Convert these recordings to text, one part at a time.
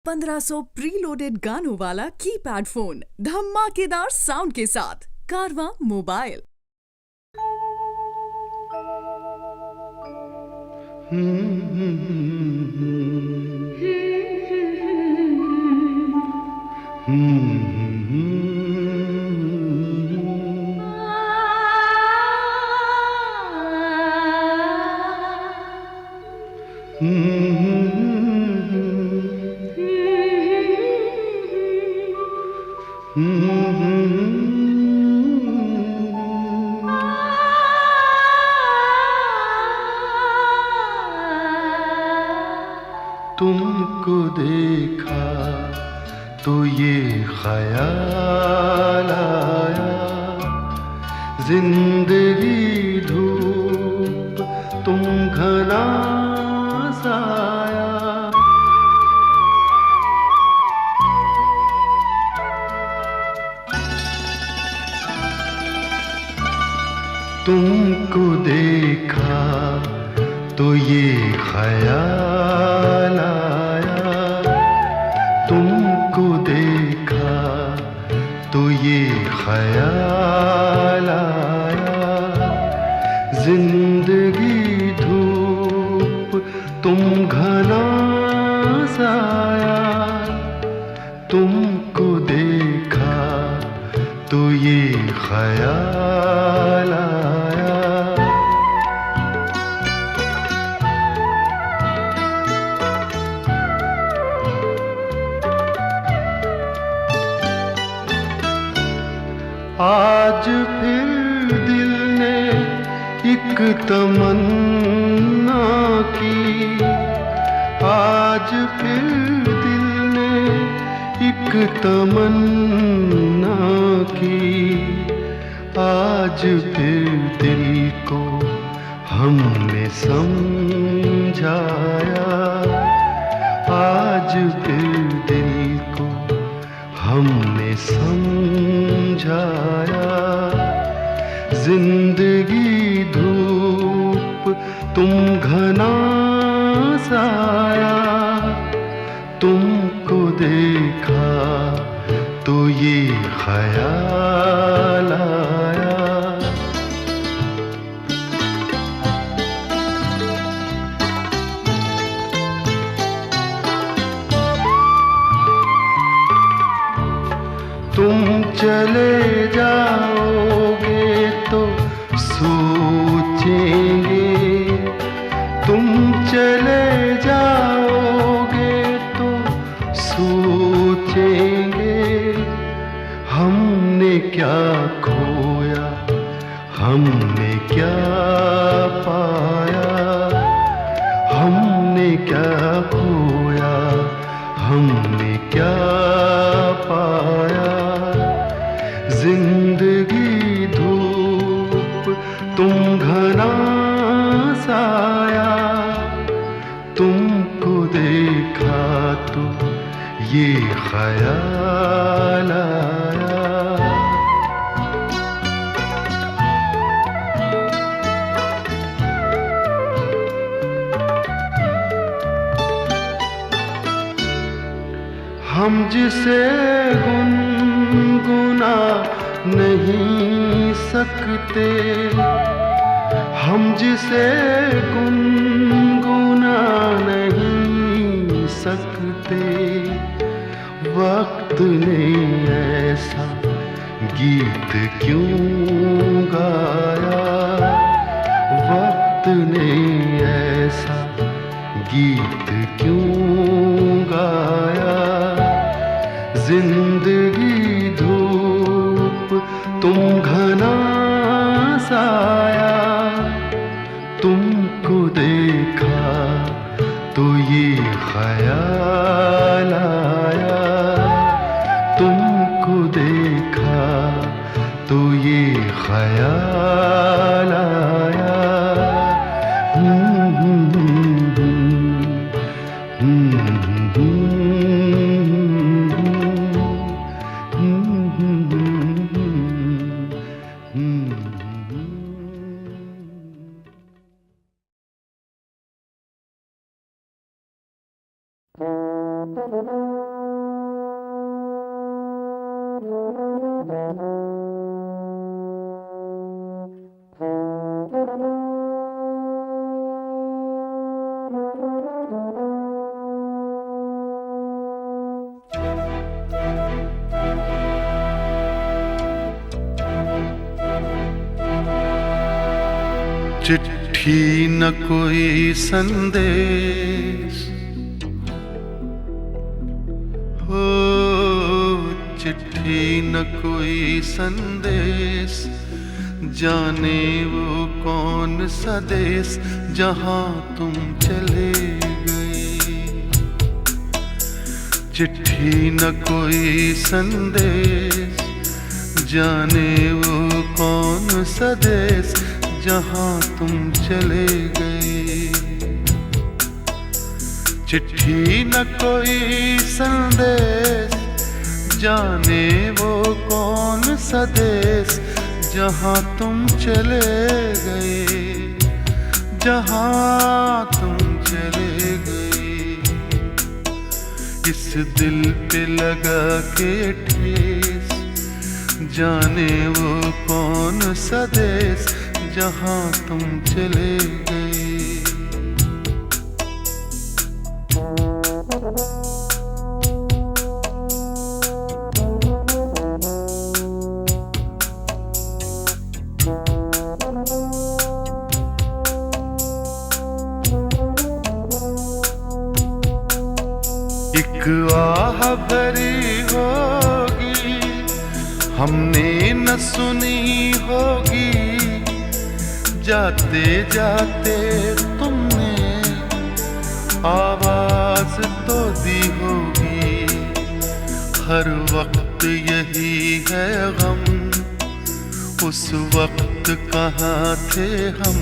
1500 preloaded गानों वाला keypad phone धमाकेदार साउंड के साथ कारवा मोबाइल। तुमको देखा तो ये ख्याल आया, जिंदगी धूप तुम घना साया। तुमको देखा तो ये ख्याल आया, तुमको देखा तो ये ख्याल आया, जिंदगी धूप तुम घना साया। तुमको देखा तो ये ख्याल आया। आज फिर दिल ने एक तमन्ना की, आज फिर दिल ने एक तमन्ना की, आज फिर दिल को हमने समझाया, आज फिर दिल को हमने समझाया। जिंदगी धूप तुम घना साया, तुमको देखा तो ये ख्याल आया। तुम चले जाओगे तो सोचेंगे, तुम चले जाओगे तो सोचेंगे, हमने क्या खोया हमने क्या पाया, हमने क्या खोया हमने क्या पाया। जिंदगी धूप तुम घना साया, तुमको देखा तो ये ख्याल आया। हम जिसे गुनगुना नहीं सकते, हम जिसे गुनगुना नहीं सकते, वक्त ने ऐसा गीत क्यों गाया, वक्त ने ऐसा गीत क्यों गाया। जिंदगी धूप तुम घना साया, तुमको देखा तो ये ख्याल आया, तुमको देखा तो ये ख्याल आया। चिट्ठी न कोई संदेश हो, चिट्ठी न कोई संदेश, जाने वो कौन सा देश जहां तुम चले गए। चिट्ठी न कोई संदेश, जाने वो कौन सा देश जहां तुम चले गए। चिट्ठी न कोई संदेश, जाने वो कौन सा देश जहां तुम चले गए, जहां तुम चले गए। इस दिल पे लगा के ठेस, जाने वो कौन सा देश जहां तुम चले गए। एक आह भरी होगी, हमने न सुनी होगी, जाते जाते तुमने आवाज तो दी होगी। हर वक्त यही है गम, उस वक्त कहाँ थे हम,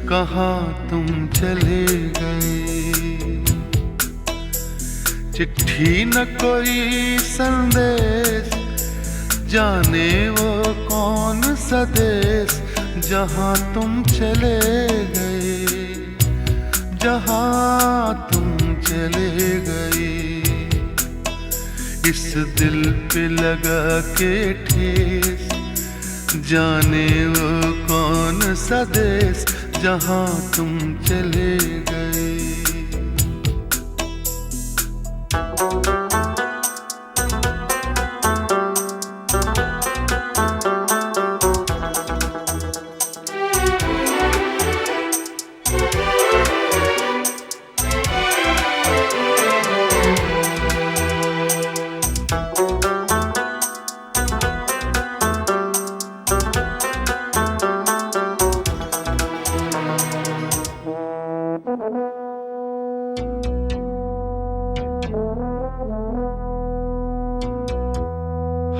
कहाँ तुम चले गए। चिट्ठी न कोई संदेश, जाने वो कौन सा देश जहां तुम चले गए, जहां तुम चले गए। इस दिल पे लगा के ठेस, जाने वो कौन सा देश जहां तुम चले गए।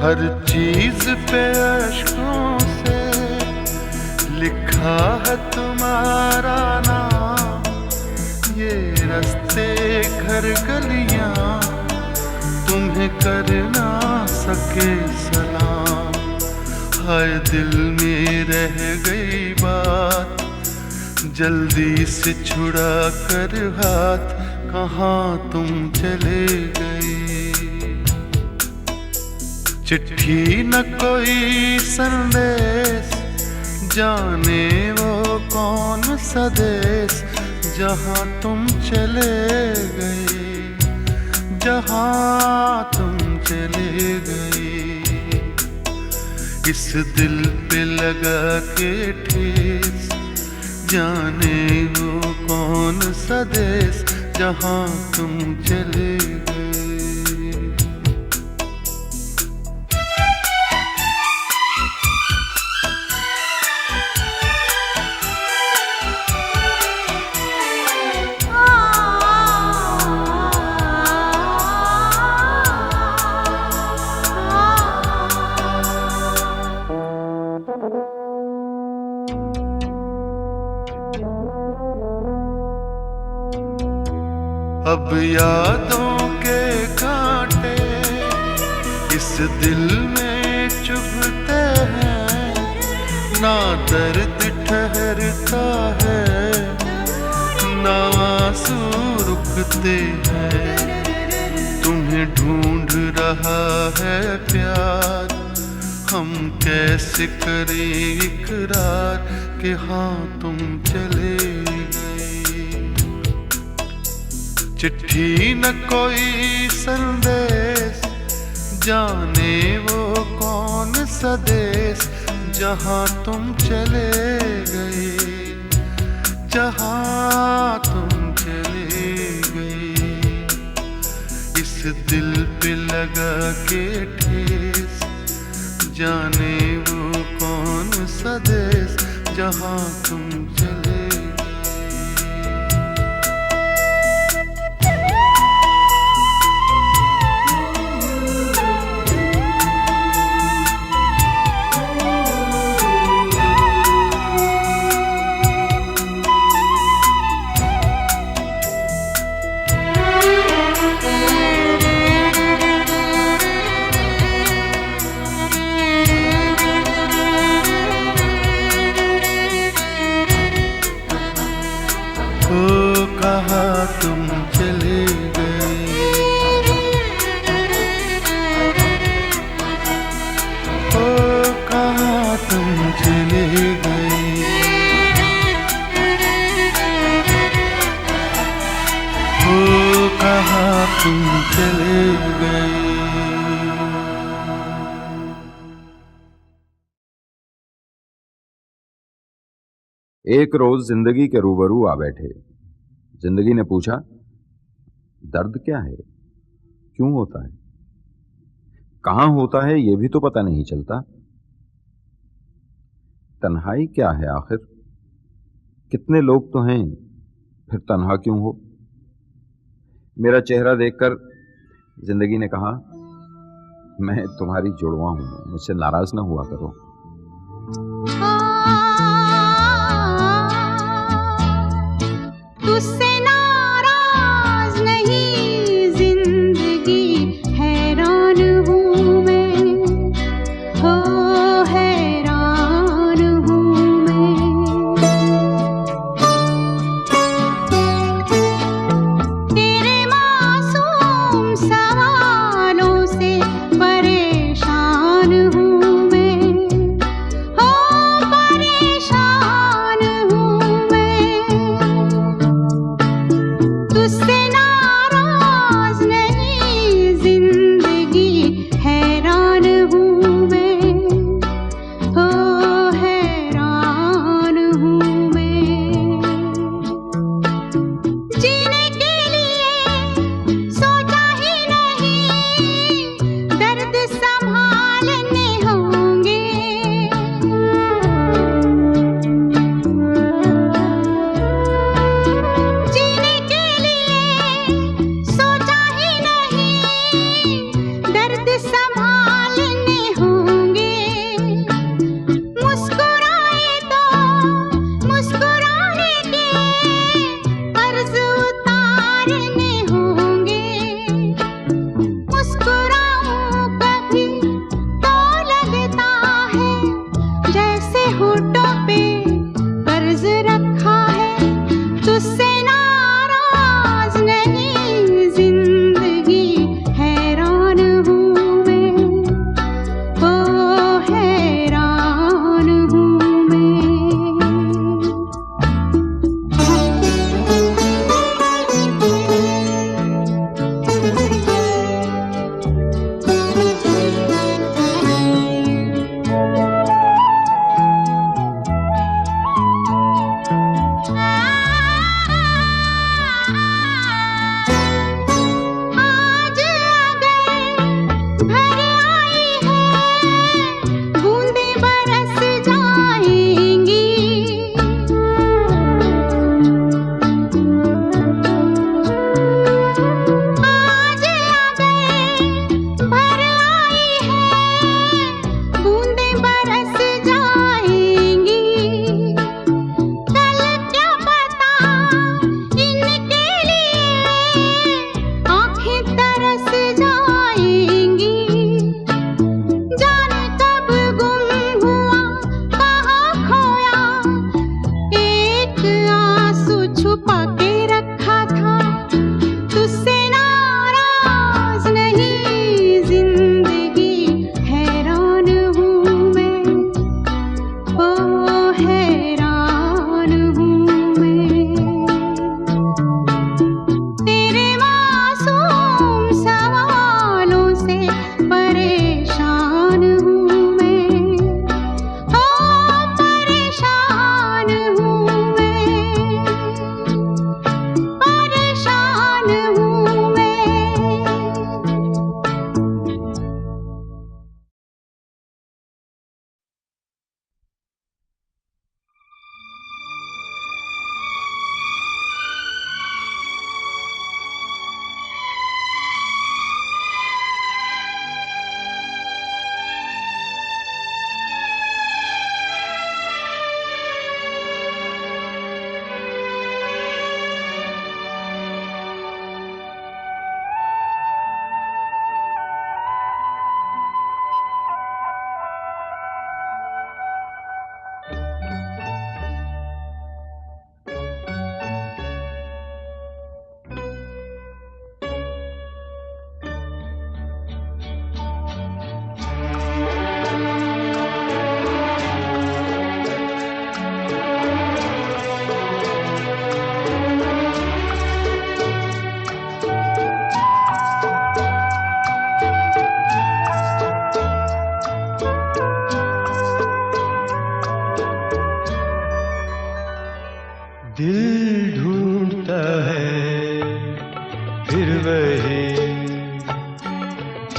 हर चीज पे अश्कों से लिखा है तुम्हारा नाम। ये रास्ते घर गलियां तुम्हें कर ना सके सलाम। हाय दिल में रह गई बात, जल्दी से छुड़ा कर हाथ, कहाँ तुम चले गए। चिट्ठी न कोई संदेश, जाने वो कौन सा देश जहां तुम चले गए, जहां तुम चले गए। इस दिल पे लगा के ठेस, जाने वो कौन सा देश जहां तुम चले गए। अब यादों के कांटे इस दिल में चुभते हैं, ना दर्द ठहरता है, ना आंसू रुकते हैं। तुम्हें हमें ढूंढ रहा है प्यार, हम कैसे करें इकरार कि हाँ तुम चले गए। चिट्ठी न कोई संदेश, जाने वो कौन सा देश जहाँ तुम चले गए, जहाँ तुम चले गए। इस दिल पे लगा के ठेस, जाने वो कौन सा देश जहाँ तुम चले कहाँ तुम चले गए, ओ कहाँ तुम चले गए, ओ कहाँ तुम चले गए। एक रोज जिंदगी के रूबरू आ बैठे। जिंदगी ने पूछा, दर्द क्या है, क्यों होता है, कहां होता है, यह भी तो पता नहीं चलता। तन्हाई क्या है आखिर, कितने लोग तो हैं, फिर तन्हा क्यों हो। मेरा चेहरा देखकर जिंदगी ने कहा, मैं तुम्हारी जुड़वा हूं, मुझसे नाराज ना हुआ करो। तुझसे नाराज नहीं जिंदगी, हैरान हूँ मैं, हो हैरान हूँ मैं। तेरे मासूम सवालों से परेशान हूँ मैं, हो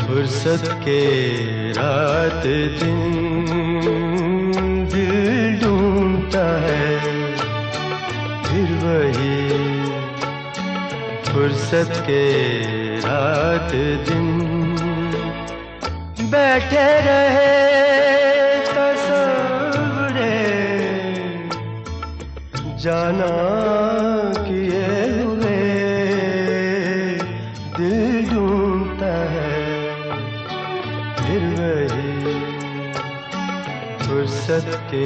फुर्सत के रात दिन दिल ढूंढता है फिर वही फुर्सत के रात दिन बैठे रहे तस्वुरे जाना किए हुए दिल ढूंढता है फिर वही फुर्सत के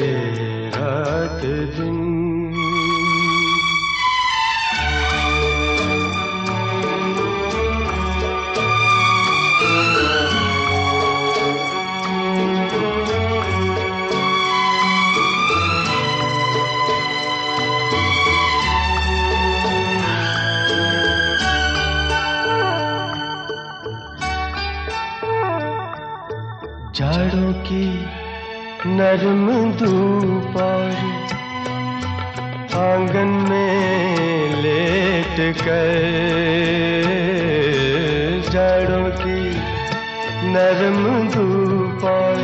रात दिन जाड़ों की नरम धूप और आंगन में लेट कर जाड़ों की नरम धूप और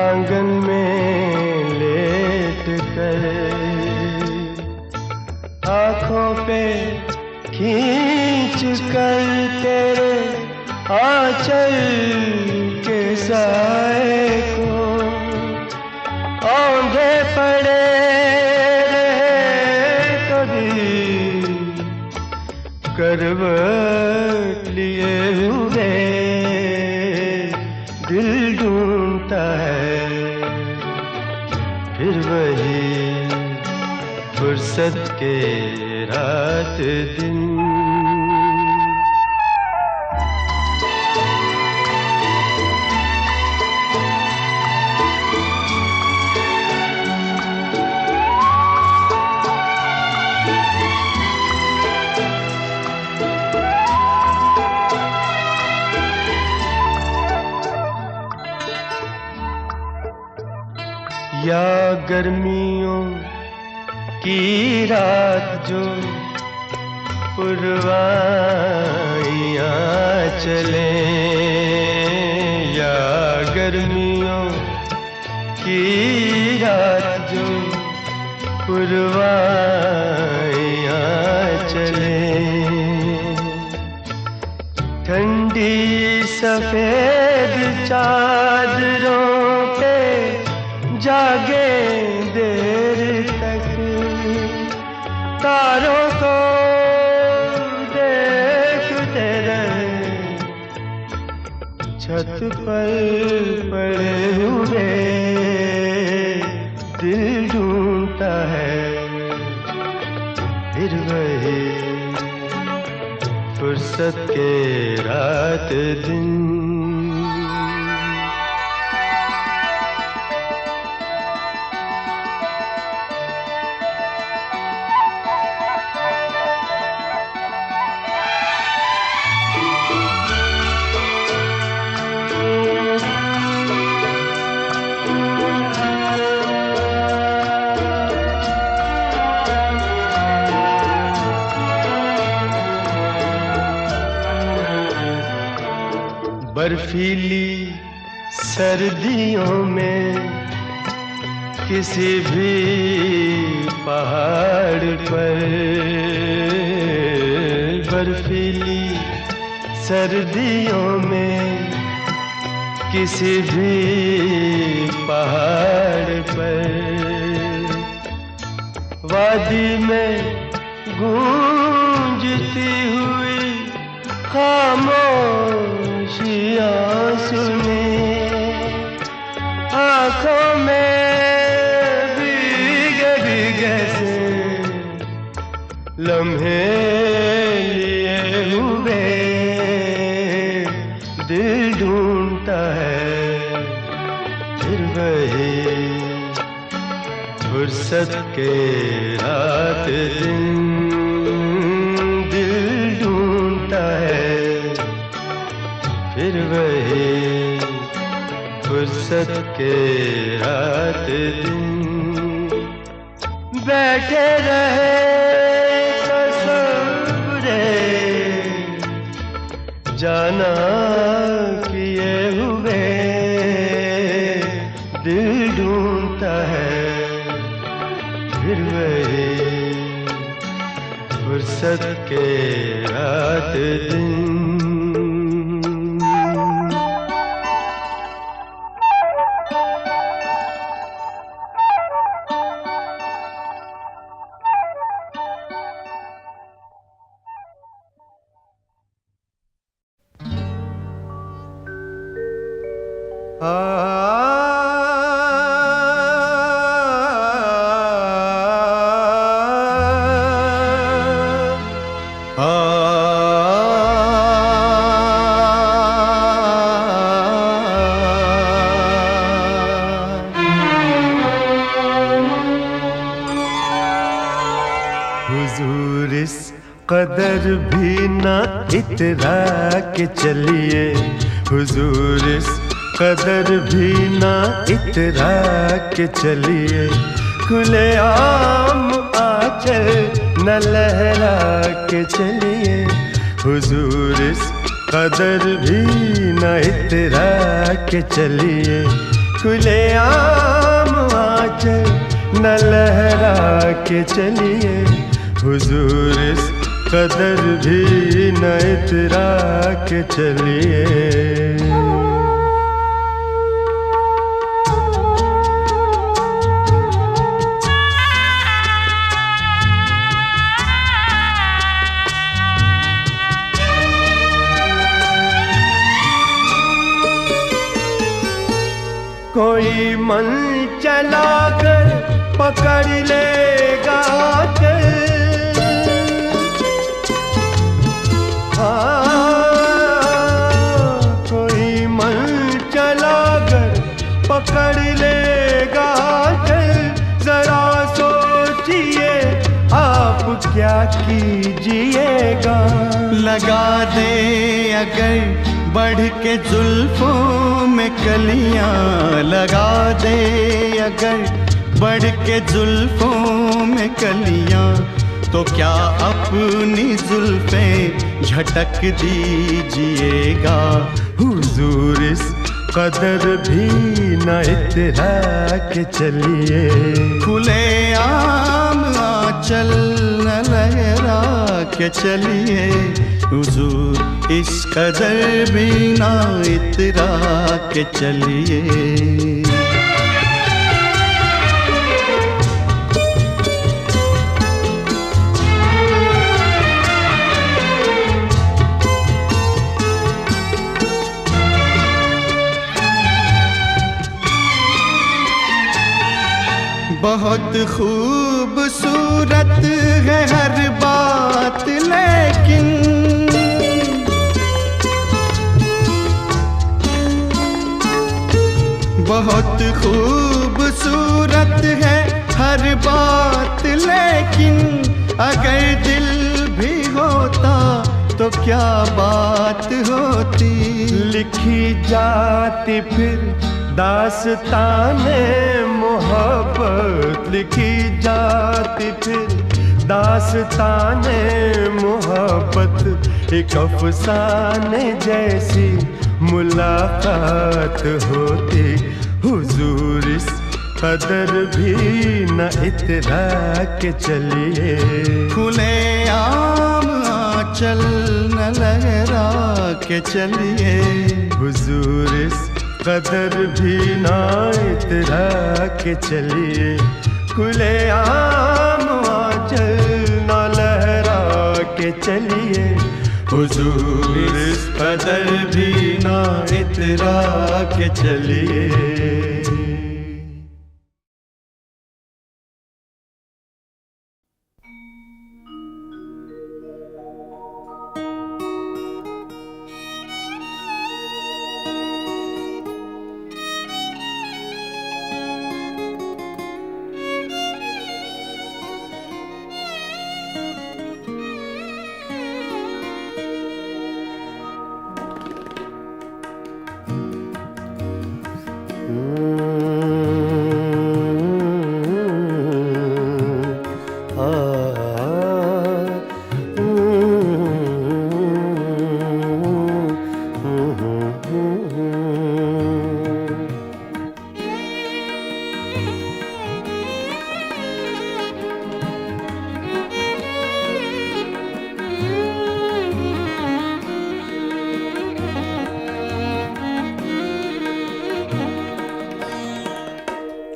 आंगन में लेट कर आँखों पे खींच कर तेरे आंचल के साए को औंधे पड़े रहे कभी करवट लिए हुए दिल ढूंढता है फिर वही फुर्सत के रात दिन या गर्मियों की रात जो पुरवाइयाँ चले या गर्मियों की रात जो पुरवाइयाँ चले ठंडी सफेद चादरों पे जागे देर तक तारों को देखते रहे छत पर पड़े हुए दिल ढूंढता है फिर वही फुर्सत के रात दिन बर्फीली सर्दियों में किसी भी पहाड़ पर बर्फीली सर्दियों में किसी भी पहाड़ पर वादी में गूंजती हुई खामोशियाँ सुने आँखों में भीगे भीगे से लम्हे लिए हुए दिल ढूंढता है फिर वही फुर्सत के रात दिन दिल ढूंढता है फिर वही फुर्सत के रात दिन बैठे रहे तस्वुरे जाना किए हुए दिल ढूंढता है फिर वही फुर्सत के रात दिन। हुजूर इस कदर भी ना इतरा के चलिए, हुजूर इस कदर भी ना इतरा के चलिए, खुले आम आंचल न लहरा के चलिए, हुजूर इस कदर भी न इतरा के चलिए, खुले आम आंचल न लहरा के चलिए, हुजूर इस कदर भी न इतरा के चलिए। कोई मन चला कर पकड़ लेगा चल, कोई मन चला कर पकड़ लेगा चल, जरा सोचिए आप क्या कीजिएगा। लगा दे अगर बढ़ के जुल्फों में कलियां, लगा दे अगर बढ़ के जुल्फों में कलियां, तो क्या अपनी जुल्फें झटक दीजिएगा। हुजूर इस कदर भी न इतरा के चलिए, खुले आम आंचल न लहरा के चलिए, हुजूर इस कदर भी ना इतरा के चलिए। बहुत खूबसूरत है हर बात, लेकिन बहुत खूबसूरत है हर बात, लेकिन अगर दिल भी होता तो क्या बात होती। लिखी जाती फिर दास्ताने मोहब्बत, लिखी जाती फिर दास्ताने मोहब्बत, एक अफसाने जैसी मुलाकात होती। हुजूर इस कदर भी न इतरा के चलिए, खुले आम आंचल न लहरा के चलिए, हुजूर इस कदर भी न इतरा के चलिए, खुले आम आंचल न लहरा के चलिए, हुजूर इस कदर भी न इतरा के चलिए।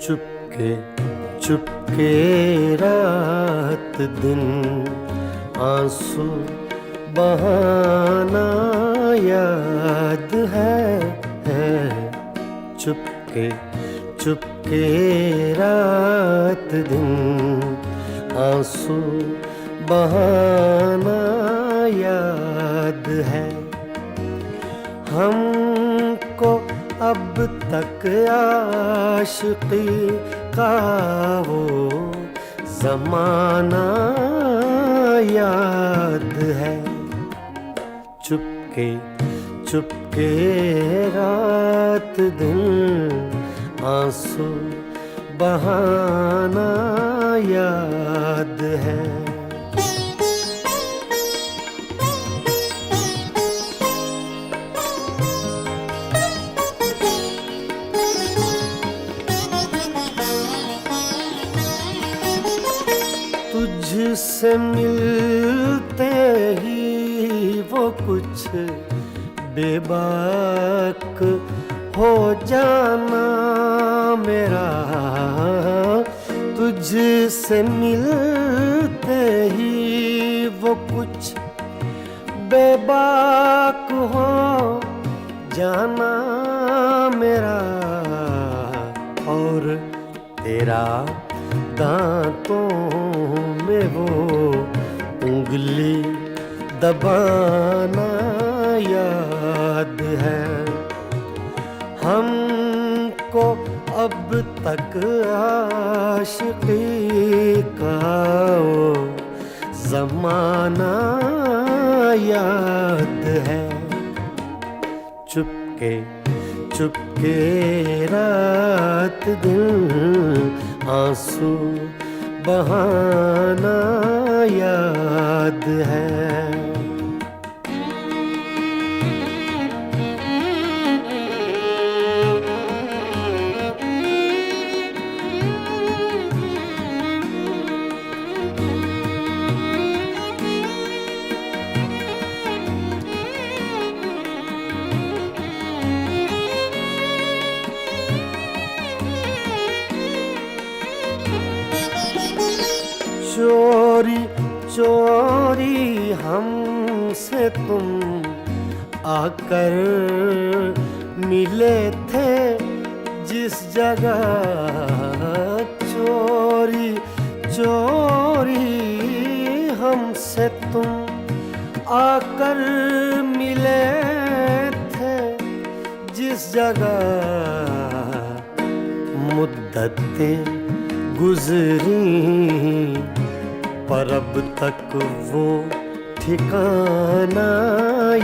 चुपके चुपके रात दिन आंसू बहाना याद है चुपके चुपके रात दिन आंसू बहाना याद है। हमको अब तक आशिकी का वो ज़माना याद है। चुपके चुपके रात दिन आंसू बहाना याद है। तुझसे मिलते ही वो कुछ बेबाक हो जाना मेरा, तुझसे मिलते ही वो कुछ बेबाक हो जाना मेरा, और तेरा दांतों में वो उंगली दबाना याद है। हमको अब तक आशिकी का वो ज़माना याद है। चुपके चुपके रात दिन आंसू बहाना याद है। चोरी चोरी हमसे तुम आकर मिले थे जिस जगह, चोरी चोरी हमसे तुम आकर मिले थे जिस जगह, मुद्दतें गुजरी पर अब तक वो ठिकाना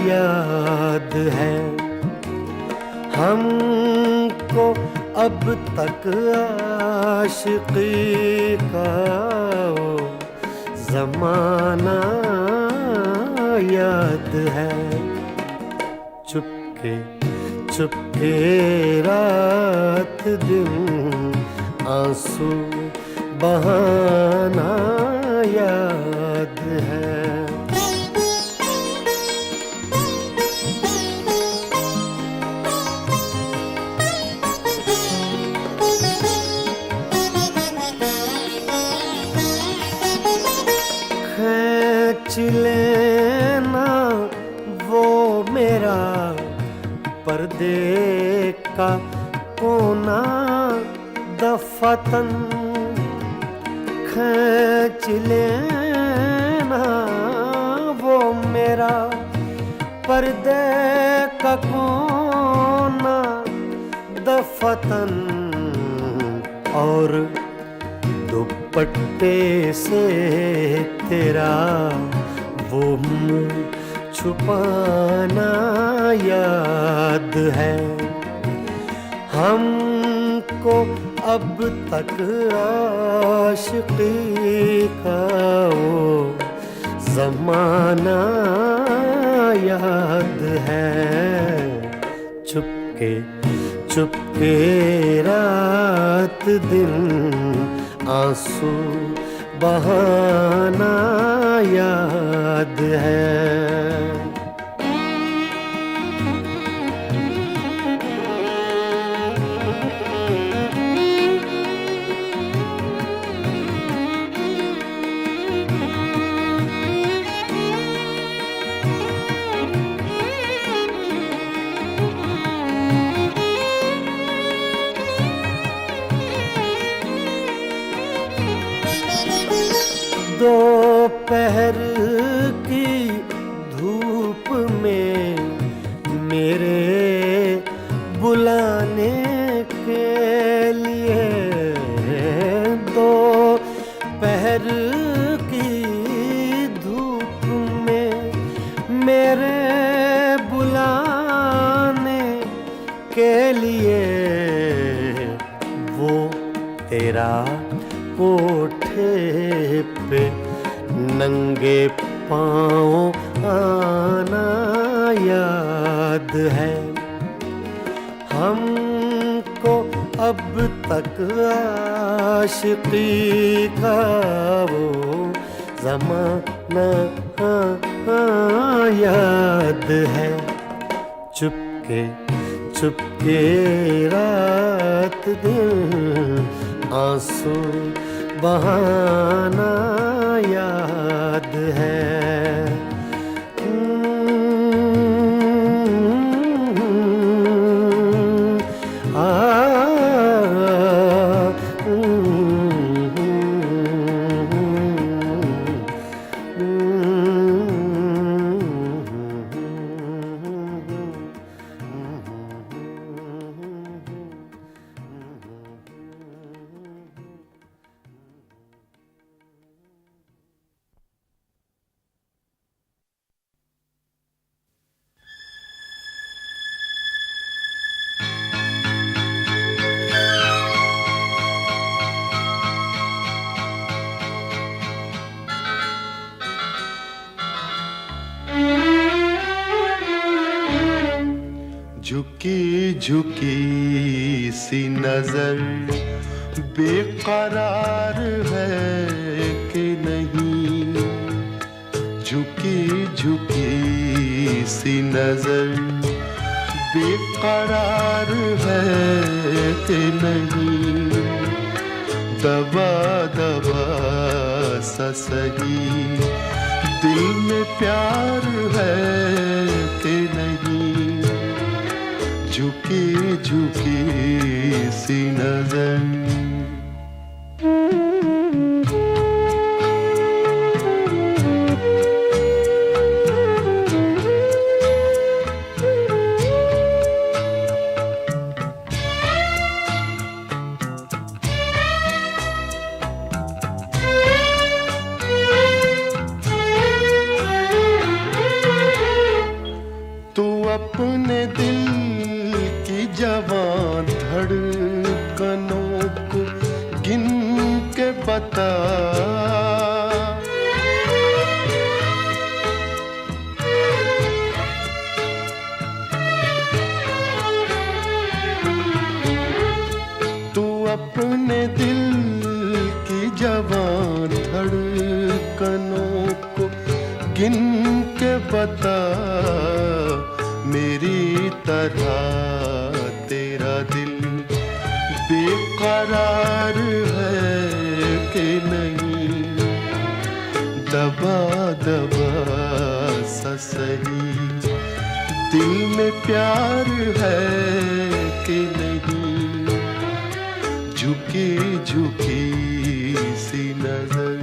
याद है। हमको अब तक आशिकी का वो ज़माना याद है। चुपके चुपके रात दिन आंसू बहाना याद है। खींच लेना वो मेरा पर्दे का कोना दफतन, खींच लेना वो मेरा पर्दे का कोना दफतन, और दुपट्टे से तेरा वो मुँह छुपाना याद है। हमको अब तक आशिकी का वो ज़माना याद है। चुपके चुपके रात दिन आंसू बहाना याद है। मेरे बुलाने के लिए दो पहर की धूप में मेरे बुलाने के लिए वो तेरा कोठे पे नंगे पाँव आना याद है। हमको अब तक आशिकी का वो ज़माना याद है। चुपके चुपके रात दिन आंसू बहाना याद है। झुकी झुकी सी नजर बेकरार है कि नहीं, झुकी झुकी सी नजर बेकरार है कि नहीं, दबा दबा सा सही दिल में प्यार है कि नहीं, झुकी झुकी सी नजर। तू अपने दिल की जवान धड़कनों को गिन के बता, तू अपने दिल की जवान धड़कनों को गिन के बता, मेरी तरह तेरा दिल बेकरार है कि नहीं, दबा दबा सा सही दिल में प्यार है कि नहीं, झुकी झुकी सी नजर।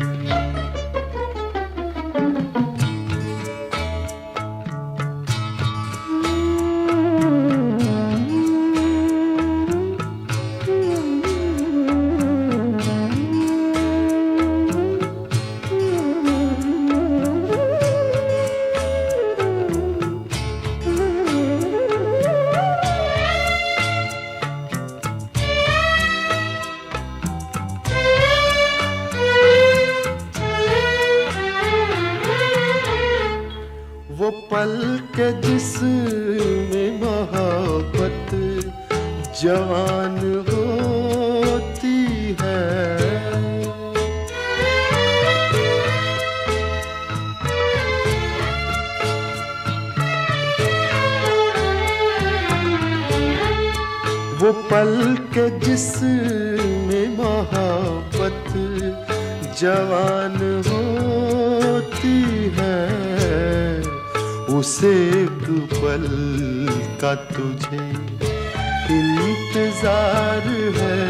वो पल के जिसमें मोहब्बत जवान होती है, वो पल के जिसमें मोहब्बत जवान होती है, उसे एक पल का तुझे इंतजार है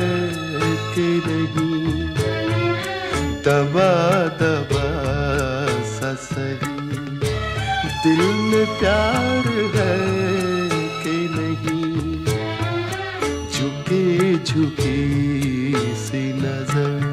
कि नहीं, दबा दबा सा सही दिल में प्यार है झुकी सी नजर।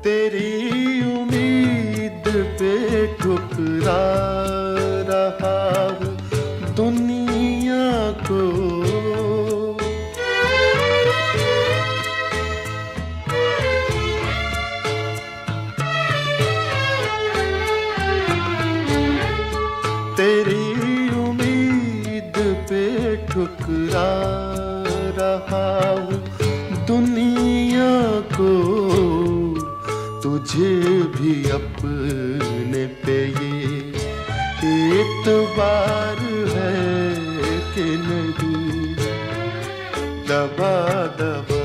तेरी उम्मीद पे ठुकरा रहा हूँ दुनिया को। तेरी उम्मीद पे ठुकरा रहा हूँ दुनिया को। तुझे भी अपने पे ये एतबार है कि नहीं? दबा दबा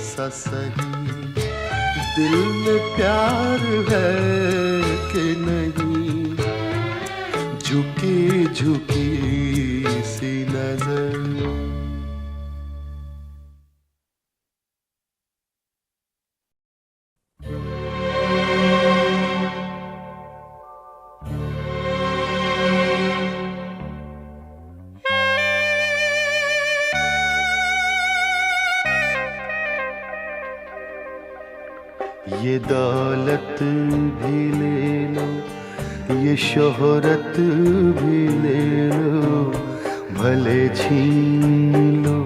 सा सही दिल में प्यार है कि नहीं? झुकी झुकी सी नजर। ये दौलत भी ले लो, ये शोहरत भी ले लो, भले छीन लो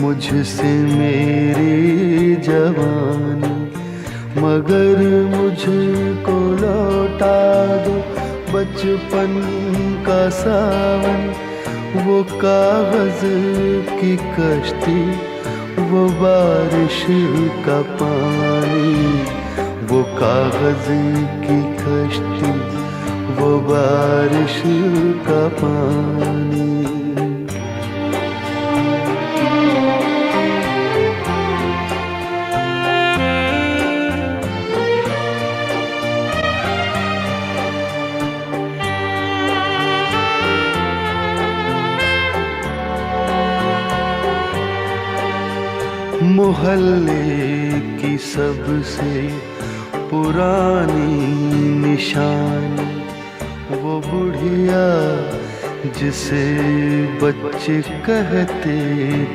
मुझसे मेरी जवानी, मगर मुझको लौटा दो बचपन का सावन। वो कागज की कश्ती, वो बारिश का पानी, वो कागज की कश्ती, वो बारिश का पानी। मोहल्ले की सबसे पुरानी निशानी, वो बुढ़िया जिसे बच्चे कहते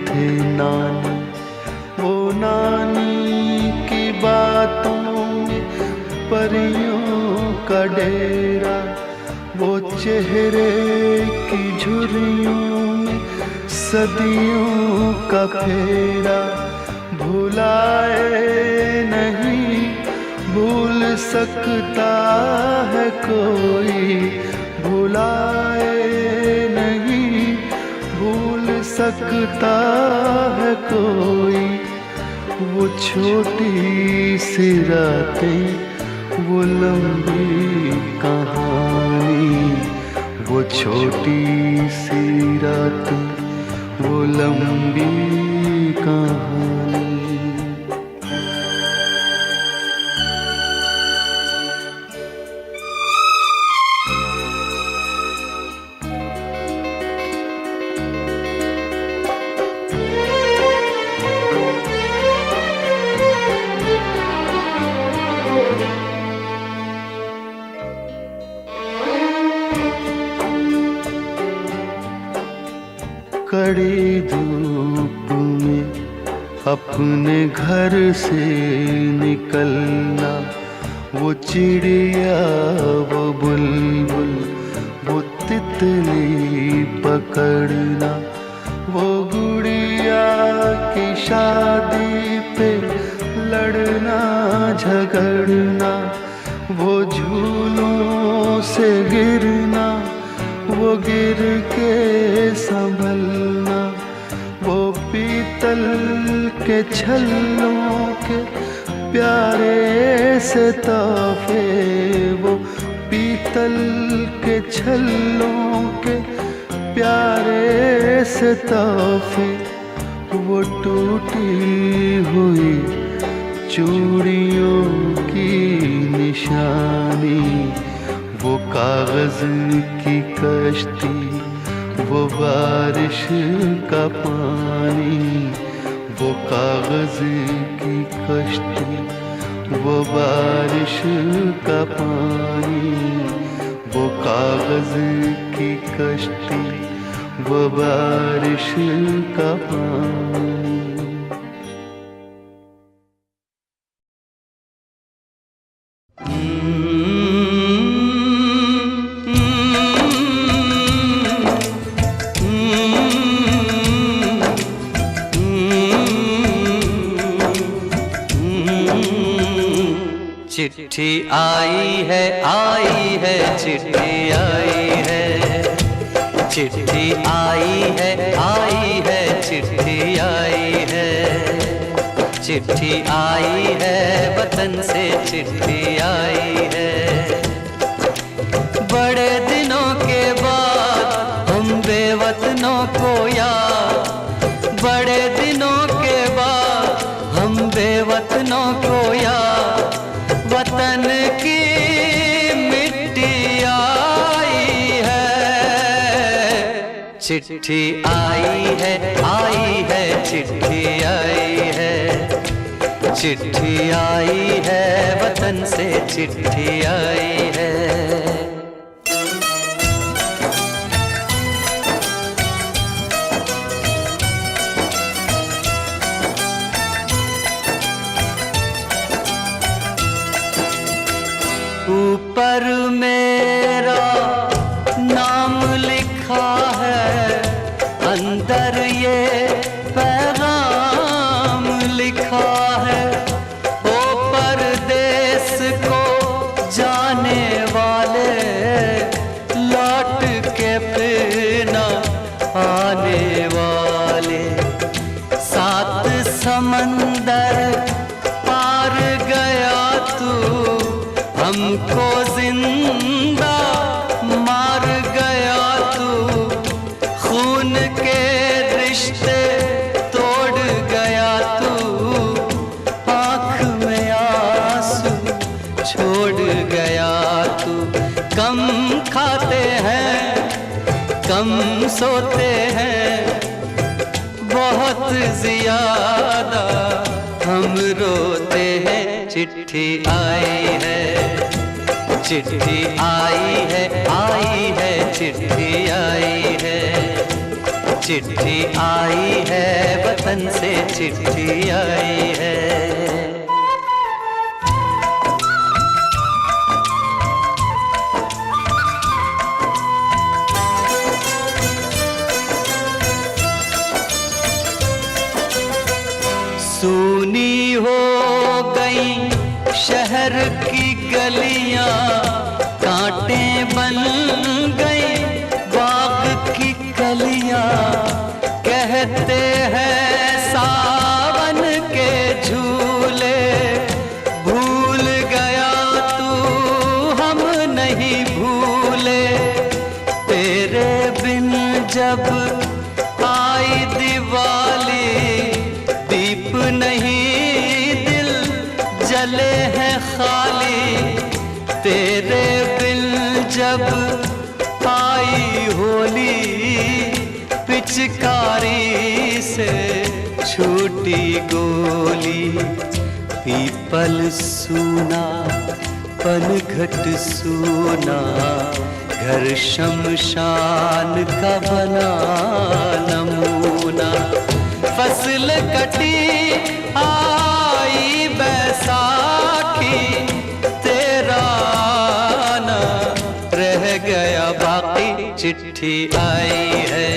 थे नानी। वो नानी की बातों में परियों का डेरा, वो चेहरे की झुर्रियों में सदियों का फेरा। भुलाए नहीं भूल सकता है कोई, भुलाए नहीं भूल सकता है कोई। वो छोटी सी रातें, वो लंबी कहानी, वो छोटी सी रातें, वो लंबी कहानी। कड़ी धूप में अपने घर से निकलना, वो चिड़िया, वो बुलबुल, वो तितली पकड़ना। वो गुड़िया की शादी पे लड़ना झगड़ना, वो झूलों से गिरना, वो गिर के संभलना। वो पीतल के छल्लों के प्यारे से तोहफे, वो पीतल के छल्लों के प्यारे से तोहफे। वो टूटी हुई चूड़ियों की निशानी, वो कागज की कश्ती, वो बारिश का पानी, वो कागज की कश्ती, वो बारिश का पानी, वो कागज की कश्ती, वो बारिश का पानी। चिट्ठी आई है चिट्ठी आई है, चिट्ठी आई है चिट्ठी आई है, चिट्ठी आई है वतन से चिट्ठी आई है। बड़े दिनों के बाद हम बेवतनों को याद, बड़े दिनों के बाद हम बेवतनों को याद, वतन की मिट्टी आई है। चिट्ठी आई है चिट्ठी आई है, चिट्ठी आई है वतन से चिट्ठी आई है। ऊपर मेरा नाम लिखा है, अंदर ये पैगाम लिखा है। ओ परदेस को जाने वाले, लौट के फिर न आने वाले, सात समंदर पार गया तू, हमको जिंदा मार गया तू, खून के रिश्ते तोड़ गया तू, आँख में आंसू छोड़ गया तू। कम खाते हैं कम सोते हैं, बहुत ज्यादा हम रोते हैं। चिट्ठी आई है, चिट्ठी आई है चिट्ठी आई है, चिट्ठी आई है वतन से चिट्ठी आई है। सूनी हो गई शहर की गलियां, कांटे बन गई बाग की कलियां, कहते हैं सावन के झूले, भूल गया तू हम नहीं भूले। तेरे बिन जब आई दिवाली, दीप नहीं दिल जले हैं खाली। तेरे बिन जब आई होली, पिचकारी से छूटी गोली। पीपल सूना पनघट सूना, घर शमशान का बना नमूना। फसल कटी आई बैसाखी, तेरा ना रह गया बाकी। चिट्ठी आई है,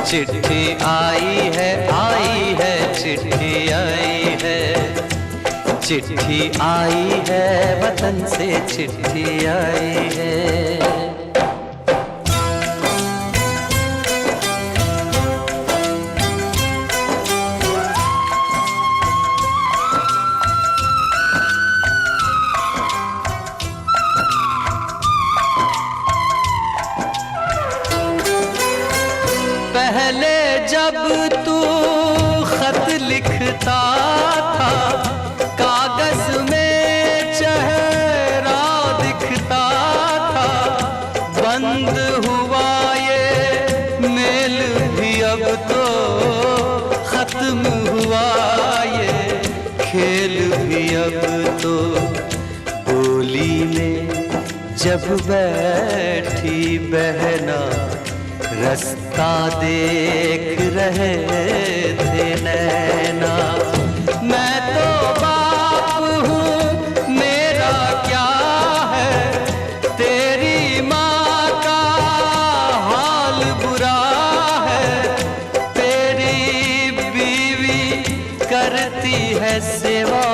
चिट्ठी आई है चिट्ठी आई है, चिट्ठी आई है वतन से चिट्ठी आई है। पहले जब तू खत लिखता था, कागज में चेहरा दिखता तो बोली में जब बैठी बहना, रास्ता देख रहे थे नैना। मैं तो बाप हूँ, मेरा क्या है, तेरी माँ का हाल बुरा है। तेरी बीवी करती है सेवा,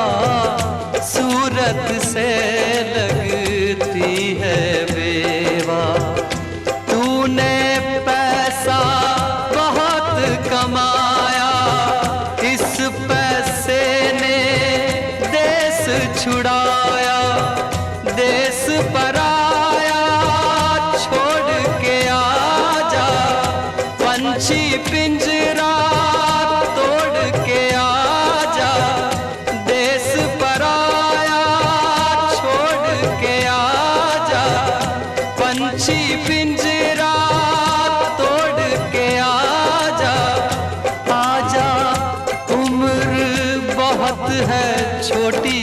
सूरत से लगती है बेवा। तूने पैसा बहुत कमाया, इस पैसे ने देश छुड़ाया। देश पराया छोड़ के आजा, पंछी पिंजरा तोड़ के आजा। देश पराया छोड़ के आजा, पंछी पिंजरा तोड़ के आजा। आजा उम्र बहुत है छोटी,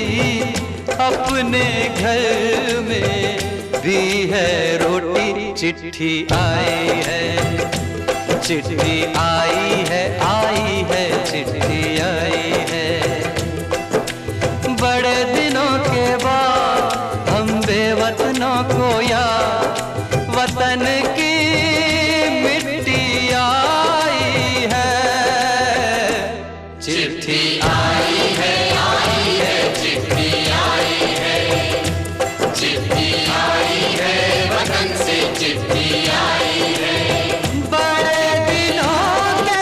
अपने घर में भी है रोटी। चिट्ठी आई है, चिट्ठी आई है, आई है, चिट्ठी आई है। बड़े दिनों के बाद हम बेवतनों को याद, वतन की मिट्टी आई है। चिट्ठी आई है, आई है, चिट्ठी आई है। चिट्ठी आई है, वतन से चिट्ठी आई है। बड़े दिनों के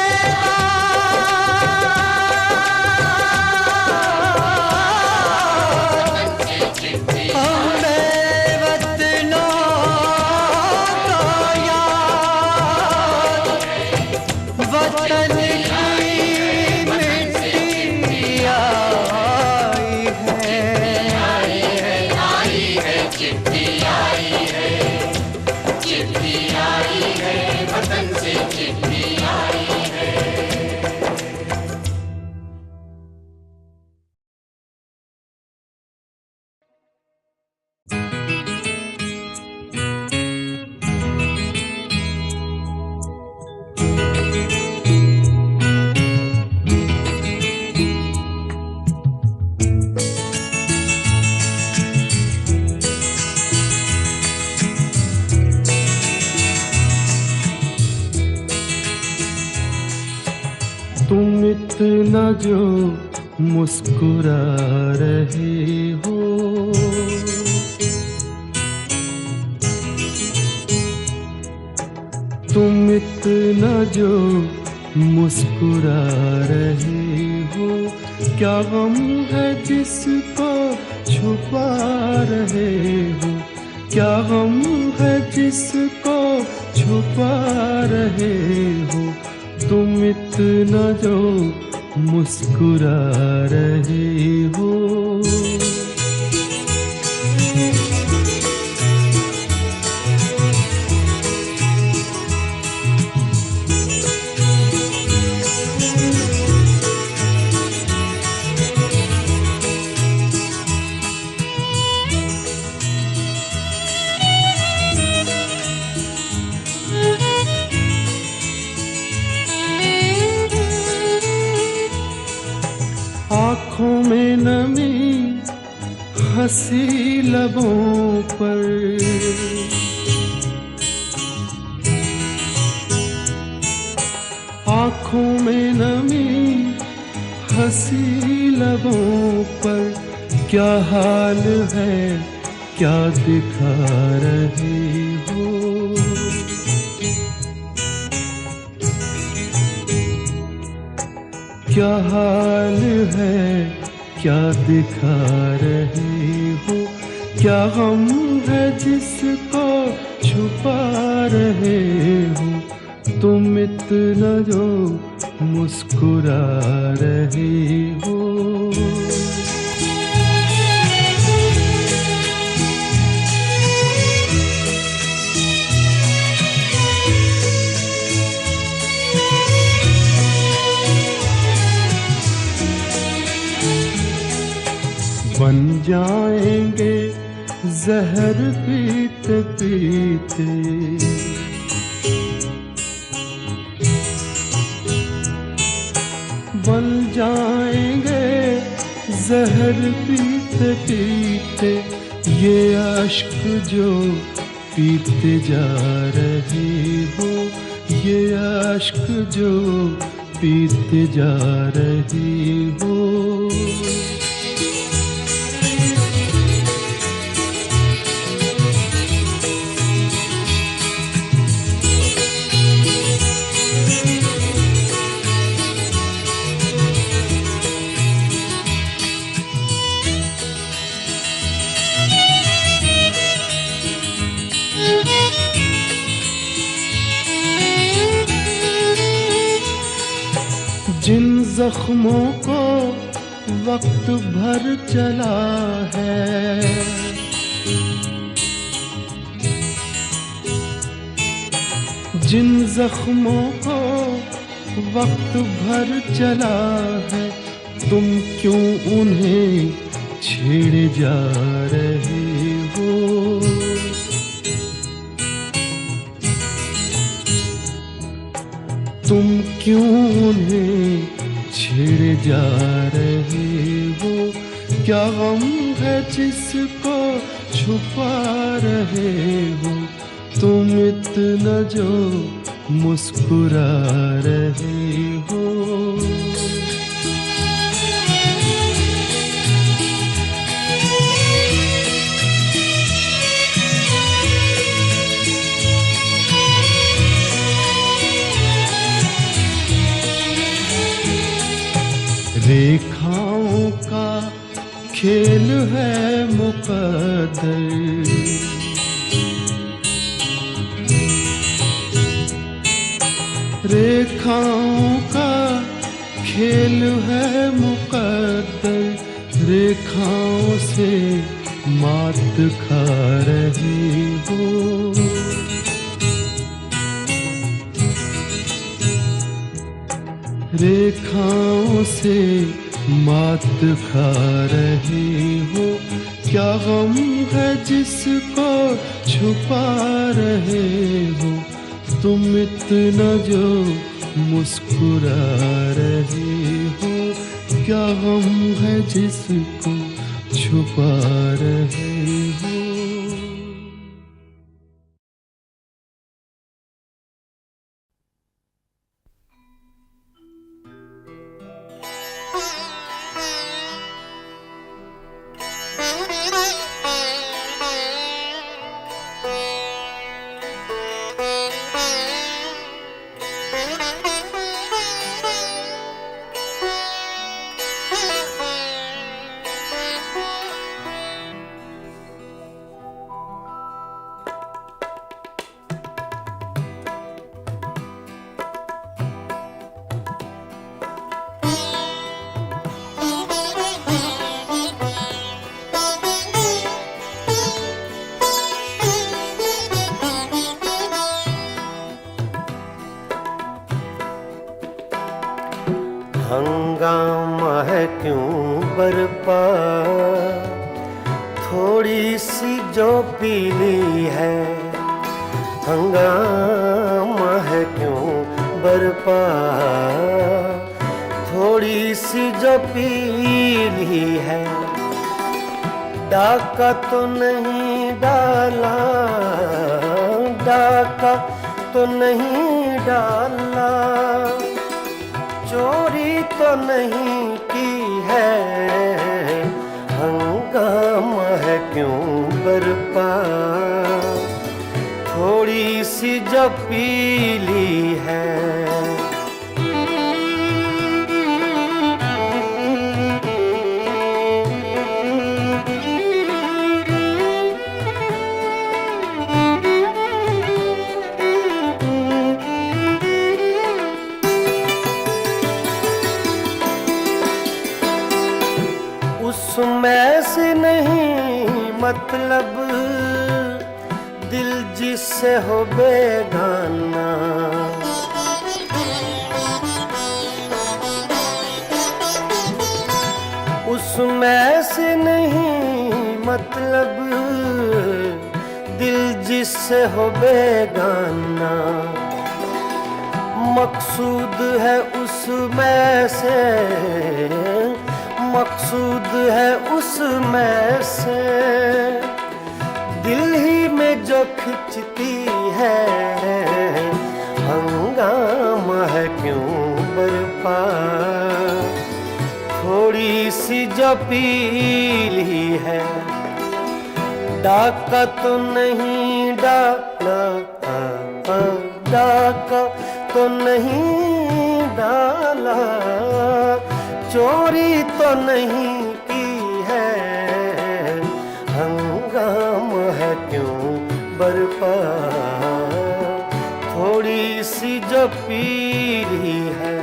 तुम इतना जो मुस्कुरा रहे हो, तुम इतना जो मुस्कुरा रहे हो। क्या गम है जिसको छुपा रहे हो, क्या गम है जिसको छुपा रहे हो। तुम इतना जो मुस्कुरा रहे हो। आँखों में नमी हंसी लबों पर, आँखों में नमी हंसी लबों पर। क्या हाल है क्या दिखा रहे हो। क्या हाल है क्या दिखा रहे हो। क्या गम है जिसको छुपा रहे हो। तुम इतना जो मुस्कुरा रहे हो। बन जाएंगे जहर पीते पीते। बन जाएंगे जहर पीते पीते, ये अश्क जो पीते जा रहे हो, ये अश्क जो पीते जा रहे हो। जिन जख्मों को वक्त भर चला है, जिन जख्मों को वक्त भर चला है, तुम क्यों उन्हें छेड़े जा रहे हो। तुम क्यों उन्हें छेड़े जा रहे हो। क्या गम है जिसको छुपा रहे हो, तुम इतना जो मुस्कुरा रहे हो। रेखाओं का खेल है मुकद्दर, रेखाओं का खेल है मुकद्दर, रेखाओं से मात खा रहे हो। रेखाओं से मात खा रहे हो। क्या गम है जिसको छुपा रहे हो, तुम इतना जो मुस्कुरा रहे हो। क्या गम है जिसको छुपा रहे हो। हंगामा है क्यों बरपा, थोड़ी सी जो पीली है। हंगामा है क्यों बरपा, थोड़ी सी जो पीली है। डाका तो नहीं डाला, डाका तो नहीं डाला, चोरी तो नहीं की है। हंगामा है क्यों बरपा, थोड़ी सी जो पीली है। उसमें से नहीं मतलब, दिल जिससे हो बेगाना। उसमें से नहीं मतलब दिल जिससे हो बेगाना, मकसूद है उसमें से, मकसूद है उसमें से, दिल ही में जो खिंचती है, हंगामा है क्यों बरपा, थोड़ी सी जो पीली है, डाका तो नहीं डाला, डाका तो नहीं डाला, चोरी तो नहीं की है, हंगामा है क्यों बरपा, थोड़ी सी जो पीली है।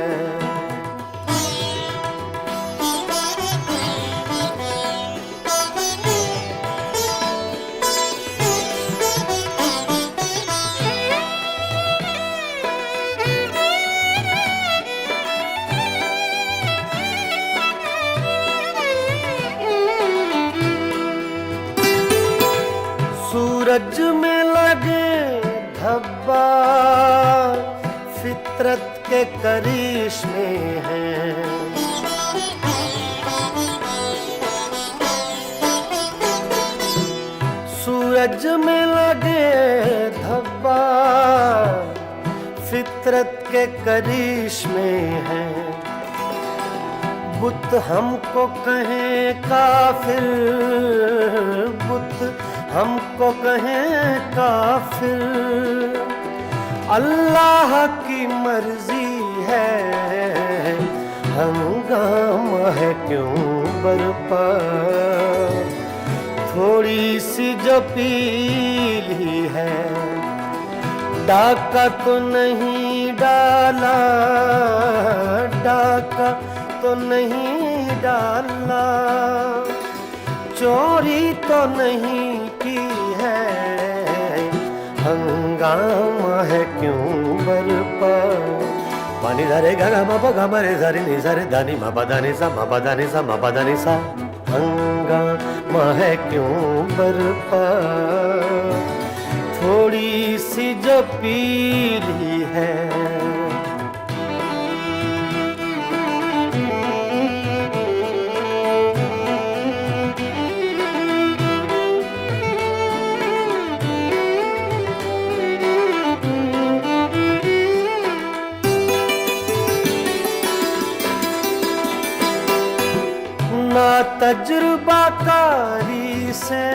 सूरज में लगे धब्बा फितरत के करिश्मे हैं, सूरज में लगे धब्बा फितरत के करिश्मे हैं, बुत हमको कहें काफिर, बुत हमको कहें काफिर, अल्लाह की मर्जी है, हंगामा है क्यों बरपा, थोड़ी सी जो पीली है, डाका तो नहीं डाला, डाका तो नहीं डाला, चोरी तो नहीं की है, हंगामा है क्यों बरपा, पानी धरे गा मा पा गा मा रे सा रे नि सा रे धा नि मा पा धा नि सा मा पा धा नि सा मा पा धा नि सा, हंगामा है क्यों बरपा, थोड़ी सी जो पीली है। ना तजुर्बाकारी से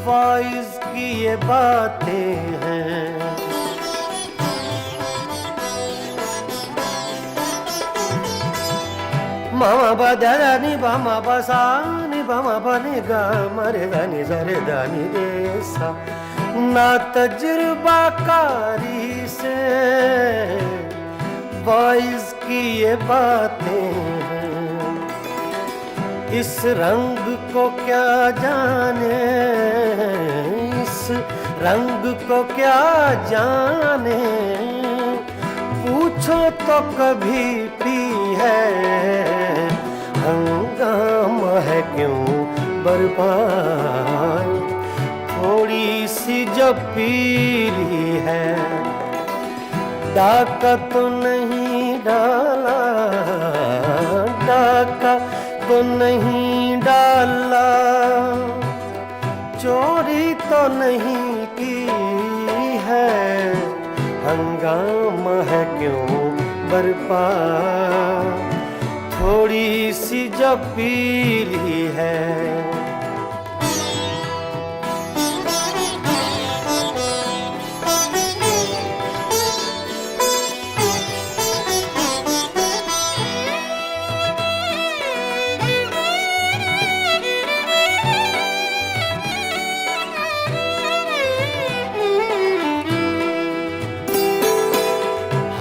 वाइज की ये बातें हैं, मामा बा दा नि बा मा बा सा नि बा मा बा नि गा मा रे दा नि सा रे दा नि रे सा, ना तजुर्बाकारी से वाइज की ये बातें हैं, इस रंग को क्या जाने, इस रंग को क्या जाने, पूछो तो कभी पी है, हंगामा है क्यों बरपा, थोड़ी सी जो पीली है, डाका तो नहीं डाला, डाका तो नहीं डाला, चोरी तो नहीं की है, हंगामा है क्यों बरपा, थोड़ी सी जो पीली है।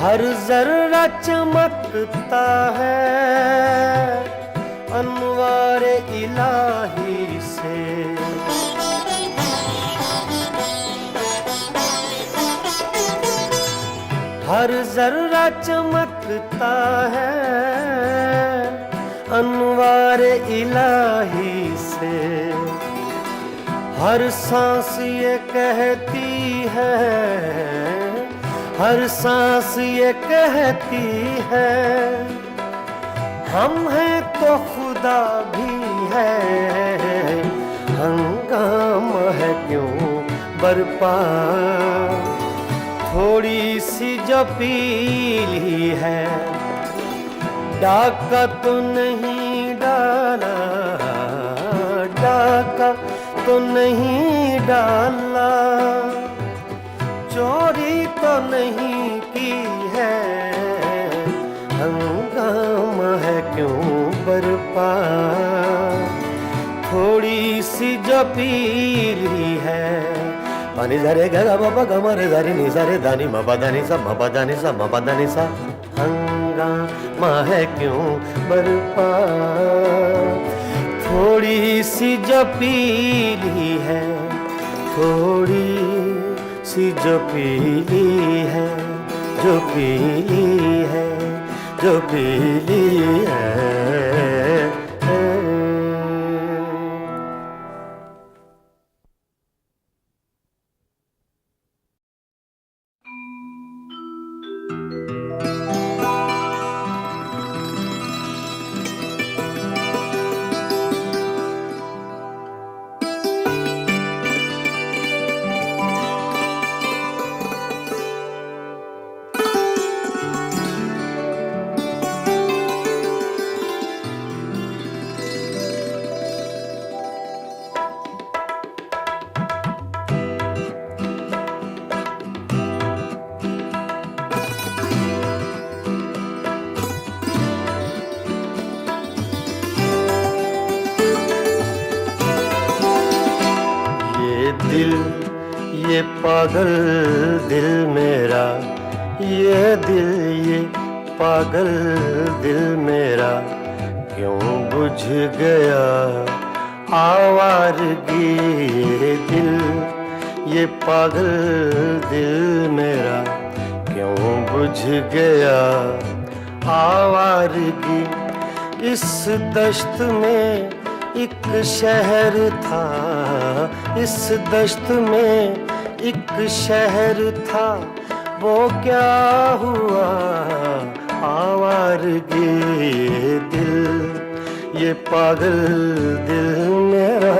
हर जर्रा चमकता है अनवारे इलाही से, हर जर्रा चमकता है अनवारे इलाही से, से। हर सांस ये कहती है, हर सांस ये कहती है, हम हैं तो खुदा भी है। हंगामा है क्यों बरपा, थोड़ी सी जो पीली है, डाका तो नहीं डाला, डाका तो नहीं डाला, चोरी तो नहीं की है। हंगामा है क्यों बरपा, थोड़ी सी जो पीली है। पानी जरे गा बाबा गमरे जरे नि जरे दानी माबा दानी सा माबा दानी सा माबा दानी सा। हंगामा है क्यों बरपा, थोड़ी सी जो पीली है, थोड़ी सी जो पीली है, जो पीली है, जो पीली है। ये पागल दिल मेरा, ये दिल ये पागल दिल मेरा, क्यों बुझ गया आवारगी। ये दिल ये पागल दिल मेरा, क्यों बुझ गया आवारगी। इस दश्त में एक शहर था, इस दश्त में एक शहर था, वो क्या हुआ आवारगी। ये दिल ये पागल दिल मेरा।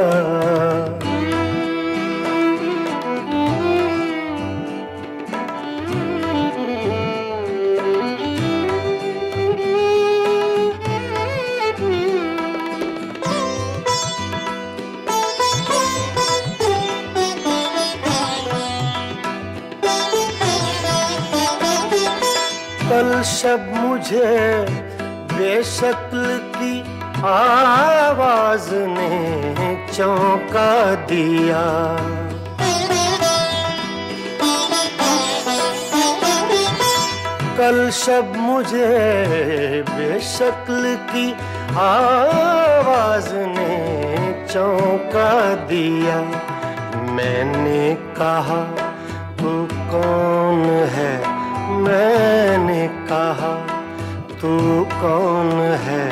कल शब मुझे बेशक्ल की आवाज ने चौंका दिया। कल शब मुझे बेशक्ल की आवाज ने चौंका दिया। मैंने कहा तू कौन है, मैंने कहा तू कौन है।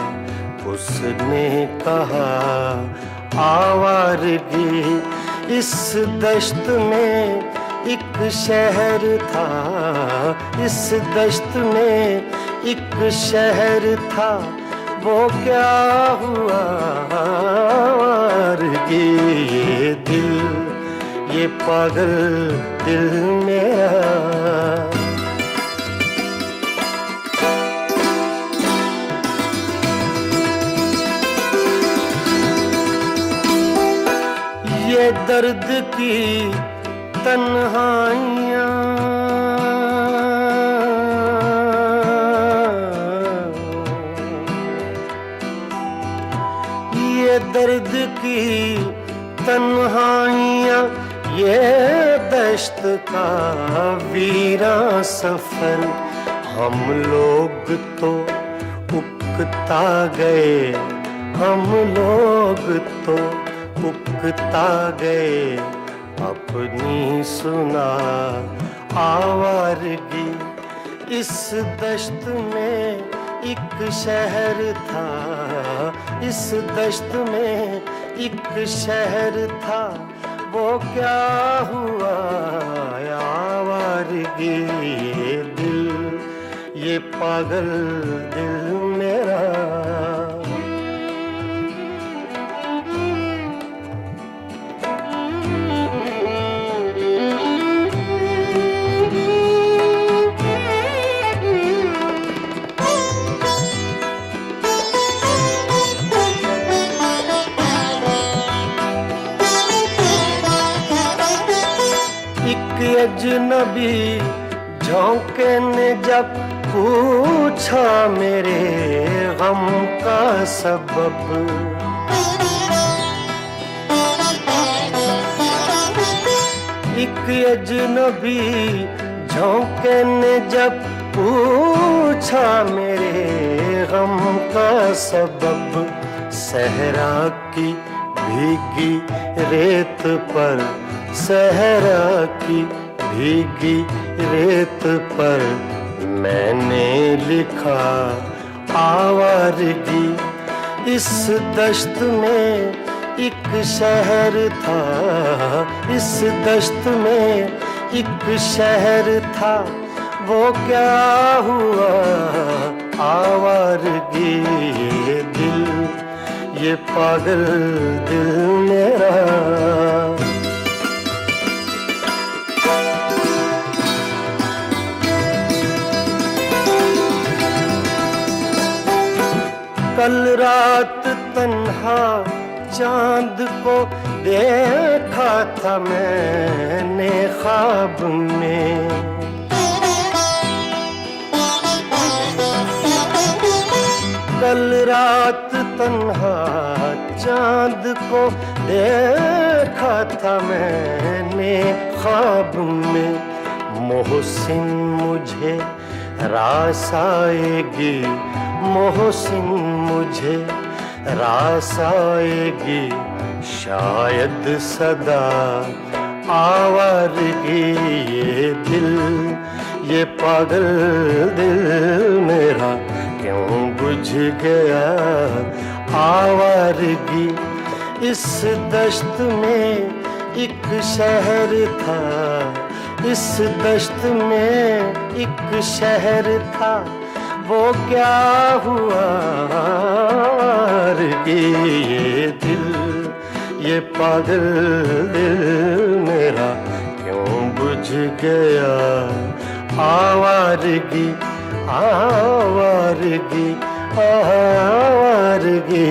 उसने कहा आवारगी। इस दश्त में एक शहर था, इस दश्त में एक शहर था, वो क्या हुआ आवारगी। ये दिल ये पागल दिल मेरा। ये दर्द की तन्हाइयाँ, ये दर्द की तन्हाइयाँ, ये दश्त का वीरा सफर। हम लोग तो उकता गए, हम लोग तो उकता गए। अपनी सुना आवारगी। इस दश्त में एक शहर था, इस दश्त में एक शहर था वो क्या हुआ आवारगी ये दिल, ये पागल दिल मेरा। अजनबी झोंके ने जब पूछा मेरे गम का सबब, एक अजनबी झोंके ने जब पूछा मेरे गम का सबब, सहरा की भीगी रेत पर, सहरा की भीगी रेत पर मैंने लिखा आवारगी। इस दश्त में एक शहर था, इस दश्त में एक शहर था वो क्या हुआ आवारगी ये दिल, ये पागल दिल मेरा। कल रात तन्हा चांद को देखा था मैंने ख्वाब में, कल रात तन्हा चांद को देखा था मैंने ख्वाब में। मोहसिन मुझे रास आएगी, मोहसिन मुझे रास आएगी, शायद सदा आवारगी ये दिल, ये पागल दिल मेरा क्यों बुझ गया आवारगी। इस दश्त में एक शहर था, इस दश्त में एक शहर था वो क्या हुआ ये दिल, ये पागल दिल मेरा क्यों बुझ गया आवारगी, आवारगी, आवारगी।